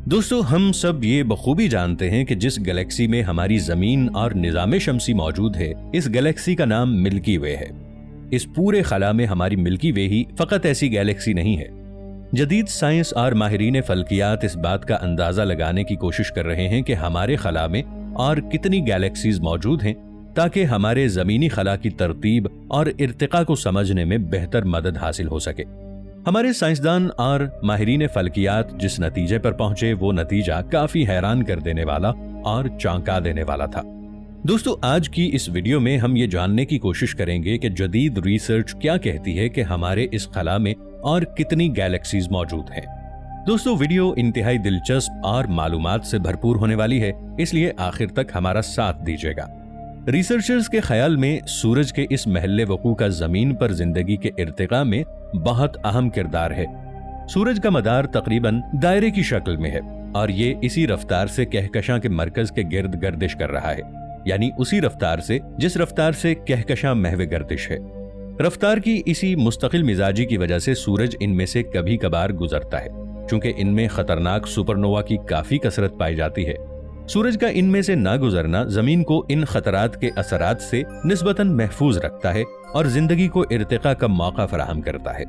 दोस्तों, हम सब ये बखूबी जानते हैं कि जिस गैलेक्सी में हमारी जमीन और निजाम शमसी मौजूद है, इस गैलेक्सी का नाम मिल्की वे है। इस पूरे खला में हमारी मिल्की वे ही फकत ऐसी गैलेक्सी नहीं है। जदीद साइंस और माहिरीन फल्कियात इस बात का अंदाजा लगाने की कोशिश कर रहे हैं कि हमारे खला में और कितनी गैलेक्सीज मौजूद हैं, ताकि हमारे जमीनी खला की तरतीब और इर्तिका को समझने में बेहतर मदद हासिल हो सके। हमारे साइंसदान और माहिरीन फल्कियात जिस नतीजे पर पहुंचे, वो नतीजा काफी हैरान कर देने वाला और चौंका देने वाला था। दोस्तों, आज की इस वीडियो में हम ये जानने की कोशिश करेंगे कि जदीद रिसर्च क्या कहती है कि हमारे इस खला में और कितनी गैलेक्सीज मौजूद हैं। दोस्तों, वीडियो इंतहाई दिलचस्प और मालूमात से भरपूर होने वाली है, इसलिए आखिर तक हमारा साथ दीजिएगा। रिसर्चर्स के ख्याल में सूरज के इस महल्ले वकू का जमीन पर जिंदगी के इर्तिका में बहुत अहम किरदार है। सूरज का मदार तकरीबन दायरे की शक्ल में है और ये इसी रफ्तार से कहकशां के मरकज के गिर्द गर्दिश कर रहा है, यानी उसी रफ्तार से जिस रफ्तार से कहकशां महव गर्दिश है। रफ्तार की इसी मुस्तकिल मिजाजी की वजह से सूरज इनमें से कभी कभार गुजरता है, चूंकि इनमें खतरनाक सुपरनोवा की काफी कसरत पाई जाती है। सूरज का इनमें से ना गुजरना जमीन को इन खतरात के असरात से निस्बतन महफूज रखता है और जिंदगी को इर्तिका का मौका फराहम करता है।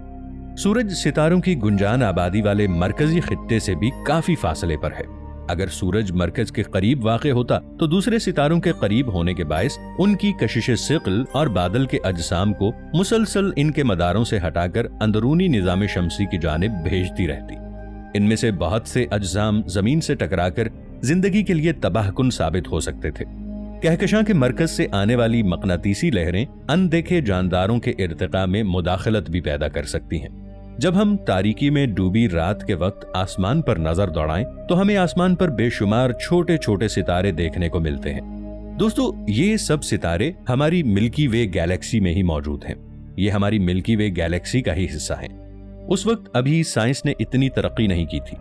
सूरज सितारों की गुंजान आबादी वाले मरकजी खित्ते से भी काफी फासले पर है। अगर सूरज मरकज के करीब वाक़ होता तो दूसरे सितारों के करीब होने के बायस उनकी कशिश सिक़्ल और बादल के अजसाम को मुसलसल इनके मदारों से हटाकर अंदरूनी निज़ाम शमसी की जानिब भेजती रहती। इनमें से बहुत से अजसाम जमीन से टकराकर जिंदगी के लिए तबाहकुन साबित हो सकते थे। कहकशां के मरकज से आने वाली मकनातीसी लहरें अनदेखे जानदारों के इर्तिका में मुदाखलत भी पैदा कर सकती हैं। जब हम तारीकी में डूबी रात के वक्त आसमान पर नजर दौड़ाएं तो हमें आसमान पर बेशुमार छोटे छोटे सितारे देखने को मिलते हैं। दोस्तों, ये सब सितारे हमारी मिल्की वे गैलेक्सी में ही मौजूद हैं। ये हमारी मिल्की वे गैलेक्सी का ही हिस्सा हैं। उस वक्त अभी साइंस ने इतनी तरक्की नहीं की थी,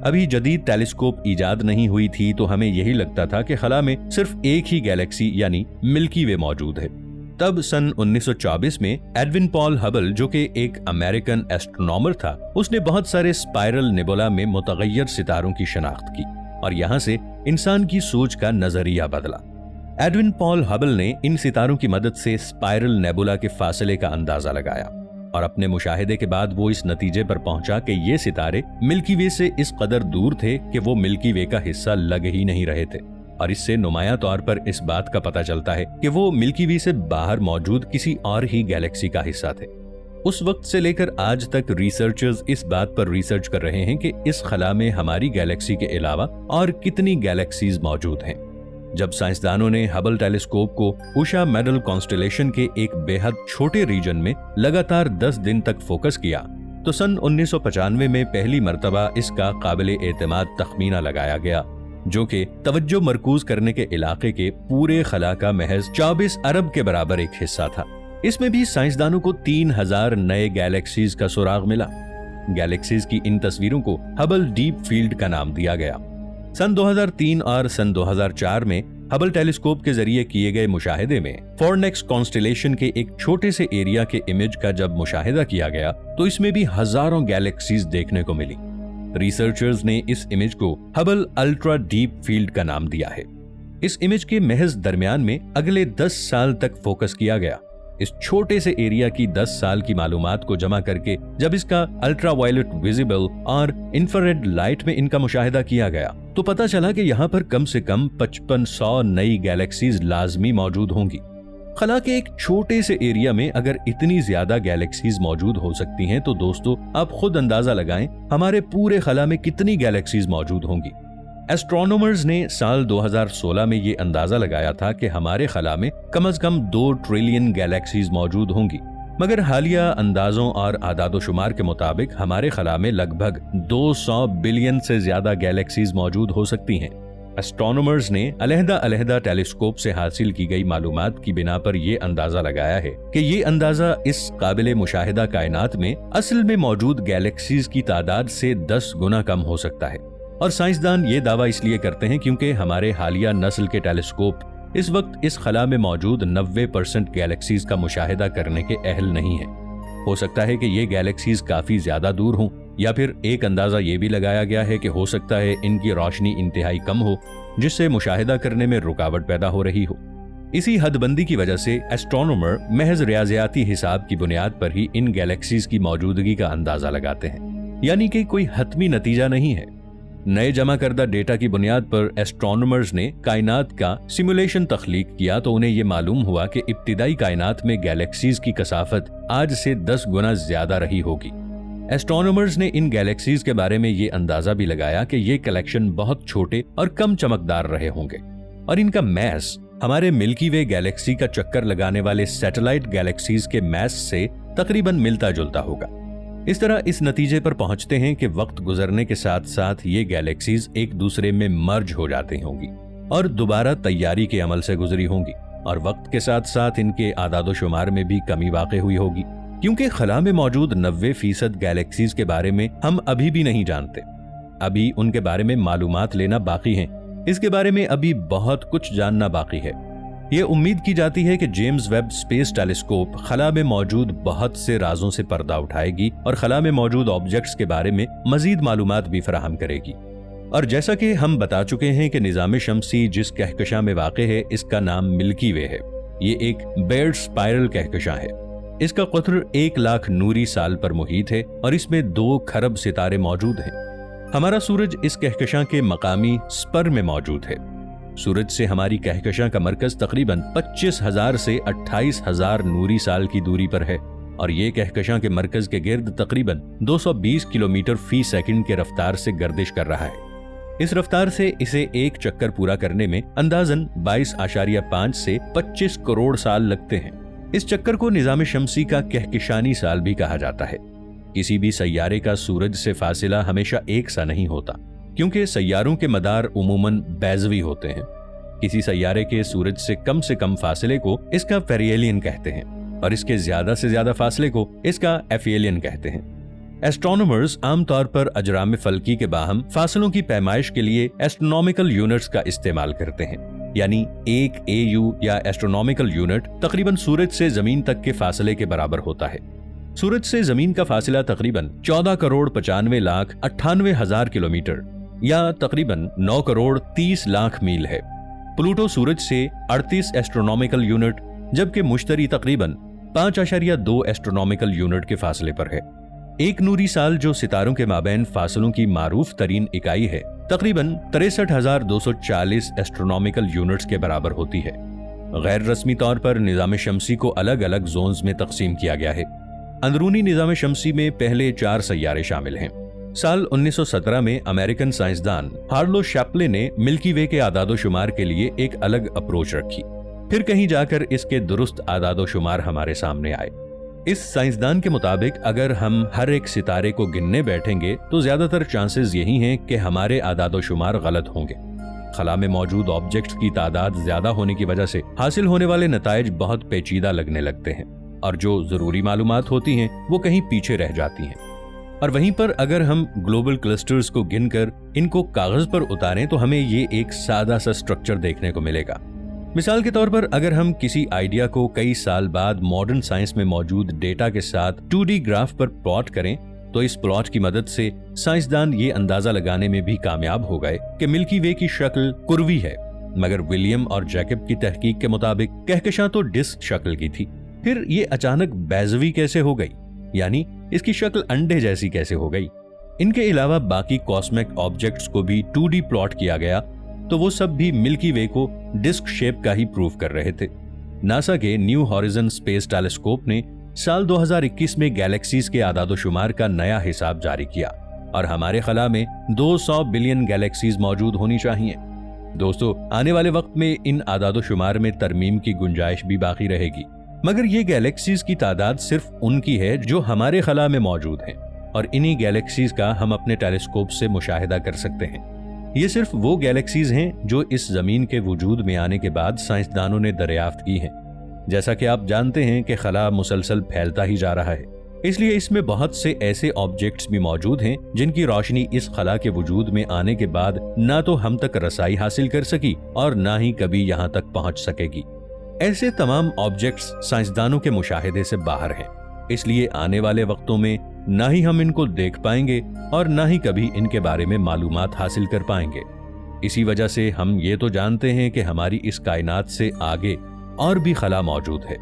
अभी जदीद टेलीस्कोप इजाद नहीं हुई थी, तो हमें यही लगता था कि खला में सिर्फ एक ही गैलेक्सी यानी मिल्की वे मौजूद है। तब सन 1924 में एडविन पॉल हबल, जो कि एक अमेरिकन एस्ट्रोनॉमर था, उसने बहुत सारे स्पाइरल नेबुला में मुतगय्यर सितारों की शनाख्त की और यहाँ से इंसान की सोच का नजरिया बदला। एडविन पॉल हबल ने इन सितारों की मदद से स्पाइरल नेबुला के फासले का अंदाजा लगाया और अपने मुशाहिदे के बाद वो इस नतीजे पर पहुंचा कि ये सितारे मिल्की वे से इस कदर दूर थे कि वो मिल्की वे का हिस्सा लग ही नहीं रहे थे। और इससे नुमायां तौर पर इस बात का पता चलता है कि वो मिल्की वे से बाहर मौजूद किसी और ही गैलेक्सी का हिस्सा थे। उस वक्त से लेकर आज तक रिसर्चर्स इस बात पर रिसर्च कर रहे हैं कि इस खला में हमारी गैलेक्सी के अलावा और कितनी गैलेक्सीज मौजूद हैं। जब साइंसदानों ने हबल टेलीस्कोप को उषा मेडल कॉन्स्टेलेशन के एक बेहद छोटे रीजन में लगातार 10 दिन तक फोकस किया, तो सन 1995 में पहली मर्तबा इसका काबिल एतमाद तखमीना लगाया गया, जो कि तवज्जो मरकूज करने के इलाके के पूरे खला का महज 24 अरब के बराबर एक हिस्सा था। इसमें भी साइंसदानों को 3000 नए गैलेक्सीज का सुराग मिला। गैलेक्सीज की इन तस्वीरों को हबल डीप फील्ड का नाम दिया गया। सन 2003 और सन 2004 में हबल टेलीस्कोप के जरिए किए गए मुशाहिदे में फोर्नेक्स कॉन्स्टेलेशन के एक छोटे से एरिया के इमेज का जब मुशाहिदा किया गया तो इसमें भी हजारों गैलेक्सीज देखने को मिली। रिसर्चर्स ने इस इमेज को हबल अल्ट्रा डीप फील्ड का नाम दिया है। इस इमेज के महज दरमियान में अगले 10 साल तक फोकस किया गया। इस छोटे से एरिया की 10 साल की मालूमात को जमा करके जब इसका अल्ट्रावायलेट विजिबल और इंफ्रारेड लाइट में इनका मुशाहिदा किया गया तो पता चला कि यहाँ पर कम से कम 5500 नई गैलेक्सीज लाजमी मौजूद होंगी। खला के एक छोटे से एरिया में अगर इतनी ज्यादा गैलेक्सीज मौजूद हो सकती हैं तो दोस्तों, आप खुद अंदाजा लगाएं हमारे पूरे खला में कितनी गैलेक्सीज मौजूद होंगी। एस्ट्रोनॉमर्स ने साल 2016 में ये अंदाजा लगाया था कि हमारे खला में कम से कम 2 ट्रिलियन गैलेक्सीज मौजूद होंगी, मगर हालिया अंदाजों और आदादोशुमार के मुताबिक हमारे खला में लगभग 200 बिलियन से ज्यादा गैलेक्सीज मौजूद हो सकती हैं। एस्ट्रोनॉमर्स ने अलहदा टेलीस्कोप से हासिल की गई मालूमात की बिना पर यह अंदाजा लगाया है कि ये अंदाजा इस काबिले मुशाहिदा कायनात में असल में मौजूद गैलेक्सीज की तादाद से 10 गुना कम हो सकता है। और साइंसदान ये दावा इसलिए करते हैं क्योंकि हमारे हालिया नस्ल के टेलीस्कोप इस वक्त इस खला में मौजूद 90% गैलेक्सीज का मुशाहिदा करने के अहल नहीं है। हो सकता है कि ये गैलेक्सीज काफी ज्यादा दूर हों या फिर एक अंदाजा ये भी लगाया गया है कि हो सकता है इनकी रोशनी इंतहाई कम हो, जिससे मुशाहिदा करने में रुकावट पैदा हो रही हो। इसी हदबंदी की वजह से एस्ट्रोनॉमर महज रियाजियाती हिसाब की बुनियाद पर ही इन गैलेक्सीज की मौजूदगी का अंदाजा लगाते हैं, यानी कि कोई हतमी नतीजा नहीं है। नए जमा करदा डेटा की बुनियाद पर एस्ट्रोनॉमर्स ने कायनात का सिमुलेशन तख्लीक किया तो उन्हें यह मालूम हुआ कि इब्तिदाई कायनात में गैलेक्सीज की कसाफत आज से 10 गुना ज्यादा रही होगी। एस्ट्रोनॉमर्स ने इन गैलेक्सीज के बारे में ये अंदाजा भी लगाया कि ये कलेक्शन बहुत छोटे और कम चमकदार रहे होंगे और इनका मैस हमारे मिल्की वे गैलेक्सी का चक्कर लगाने वाले सैटेलाइट गैलेक्सीज के मैस से तकरीबन मिलता जुलता होगा। इस तरह इस नतीजे पर पहुंचते हैं कि वक्त गुजरने के साथ साथ ये गैलेक्सीज एक दूसरे में मर्ज हो जाती होंगी और दोबारा तैयारी के अमल से गुजरी होंगी, और वक्त के साथ साथ इनके आदादोशुमार में भी कमी वाक़ई हुई होगी, क्योंकि खला में मौजूद 90% गैलेक्सीज के बारे में हम अभी भी नहीं जानते। अभी उनके बारे में मालूमात लेना बाकी है, इसके बारे में अभी बहुत कुछ जानना बाकी है। ये उम्मीद की जाती है कि जेम्स वेब स्पेस टेलीस्कोप खला में मौजूद बहुत से राजों से पर्दा उठाएगी और खला में मौजूद ऑब्जेक्ट्स के बारे में मजीद मालूमात भी फराहम करेगी। और जैसा कि हम बता चुके हैं कि निज़ाम शमसी जिस कहकशां में वाक़ है इसका नाम मिल्की वे है। ये एक बेयर्ड स्पाइरल कहकशां है। इसका क़ुत्र 1 लाख नूरी साल पर मुहीत है और इसमें 2 खरब सितारे मौजूद हैं। हमारा सूरज इस कहकशां के मकामी स्पर में मौजूद है। सूरज से हमारी कहकशां का मरकज तकरीबन 25,000 से 28,000 नूरी साल की दूरी पर है और ये कहकशां के मरकज के गिर्द तकरीबन 220 किलोमीटर फी सेकंड के रफ्तार से गर्दिश कर रहा है। इस रफ्तार से इसे एक चक्कर पूरा करने में अंदाजन 22.5 से 25 करोड़ साल लगते हैं। इस चक्कर को निज़ाम शमसी का कहकशानी साल भी कहा जाता है। किसी भी सैयारे का सूरज से फासिला हमेशा एक सा नहीं होता, क्योंकि सैयारों के मदार उमूमन बैज़वी होते हैं। किसी सैयारे के सूरज से कम फासले को इसका पेरिहेलियन कहते हैं और इसके ज्यादा से ज्यादा फासले को इसका एफिलियन कहते हैं। एस्ट्रोनॉमर्स आमतौर पर अजराम फल्की के बाहम फासलों की पैमाइश के लिए एस्ट्रोनॉमिकल यूनिट्स का इस्तेमाल करते हैं, यानी 1 AU या एस्ट्रोनॉमिकल यूनिट तकरीबन सूरज से जमीन तक के फासले के बराबर होता है। सूरज से जमीन का फासला तकरीबन 14,95,98,000 किलोमीटर या तकरीबन 9,30,00,000 मील है। प्लूटो सूरज से 38 एस्ट्रोनॉमिकल यूनिट, जबकि मुश्तरी तकरीबन 5.2 एस्ट्रोनॉमिकल यूनिट के फासले पर है। एक नूरी साल जो सितारों के माबैन फासलों की मारूफ तरीन इकाई है, तकरीबन 63,240 एस्ट्रोनॉमिकल यूनिट्स के बराबर होती है। गैर रस्मी तौर पर निज़ाम शमसी को अलग अलग जोन्स में तकसीम किया गया है। अंदरूनी निज़ाम शमसी में पहले 4 सैयारे शामिल हैं। साल 1917 में अमेरिकन साइंसदान हार्लो शैप्ले ने मिल्की वे के आदादोशुमार के लिए एक अलग अप्रोच रखी। फिर कहीं जाकर इसके दुरुस्त आदादोशुमार हमारे सामने आए। इस साइंसदान के मुताबिक अगर हम हर एक सितारे को गिनने बैठेंगे तो ज्यादातर चांसेस यही हैं कि हमारे आदादोशुमार गलत होंगे। खला में मौजूद ऑब्जेक्ट्स की तादाद ज्यादा होने की वजह से हासिल होने वाले नताइज बहुत पेचीदा लगने लगते हैं और जो जरूरी मालूमात होती हैं वो कहीं पीछे रह जाती हैं। और वहीं पर अगर हम ग्लोबल क्लस्टर्स को गिनकर इनको कागज पर उतारें तो हमें ये एक सादा सा स्ट्रक्चर देखने को मिलेगा। मिसाल के तौर पर अगर हम किसी आइडिया को कई साल बाद मॉडर्न साइंस में मौजूद डेटा के साथ 2D ग्राफ पर प्लॉट करें तो इस प्लॉट की मदद से साइंसदान ये अंदाजा लगाने में भी कामयाब हो गए कि मिल्की वे की शक्ल कुर्वी है, मगर विलियम और जैकब की तहकीक के मुताबिक कहकशां तो डिस्क शक्ल की थी। फिर ये अचानक बैज़वी कैसे हो गई, यानी इसकी शक्ल अंडे जैसी कैसे हो गई। इनके अलावा बाकी कॉस्मिक ऑब्जेक्ट्स को भी 2D प्लॉट किया गया तो वो सब भी मिल्की वे को डिस्क शेप का ही प्रूव कर रहे थे। नासा के न्यू हॉरिजन स्पेस टेलीस्कोप ने साल 2021 में गैलेक्सीज के आदादोशुमार का नया हिसाब जारी किया और हमारे खला में 200 बिलियन गैलेक्सीज मौजूद होनी चाहिए। दोस्तों, आने वाले वक्त में इन आदादोशुमार में तरमीम की गुंजाइश भी बाकी रहेगी, मगर ये गैलेक्सीज की तादाद सिर्फ उनकी है जो हमारे खला में मौजूद हैं और इन्हीं गैलेक्सीज का हम अपने टेलीस्कोप से मुशाहिदा कर सकते हैं। ये सिर्फ वो गैलेक्सीज हैं जो इस जमीन के वजूद में आने के बाद साइंसदानों ने दरियाफ्त की हैं। जैसा कि आप जानते हैं कि खला मुसलसल फैलता ही जा रहा है, इसलिए इसमें बहुत से ऐसे ऑब्जेक्ट्स भी मौजूद हैं जिनकी रोशनी इस खला के वजूद में आने के बाद ना तो हम तक रसाई हासिल कर सकी और ना ही कभी यहाँ तक पहुँच सकेगी। ऐसे तमाम ऑब्जेक्ट्स साइंसदानों के मुशाहिदे से बाहर हैं, इसलिए आने वाले वक्तों में نہ ہی ہم ان کو دیکھ پائیں گے اور نہ ہی کبھی ان کے بارے میں معلومات حاصل کر پائیں گے۔ اسی وجہ سے ہم یہ تو جانتے ہیں کہ ہماری اس کائنات سے آگے اور بھی خلا موجود ہے۔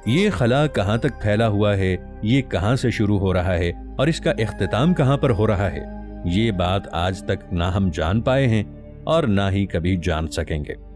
یہ خلا کہاں تک پھیلا ہوا ہے، یہ کہاں سے شروع ہو رہا ہے اور اس کا اختتام کہاں پر ہو رہا ہے، یہ بات آج تک نہ ہم جان پائے ہیں اور نہ ہی کبھی جان سکیں گے۔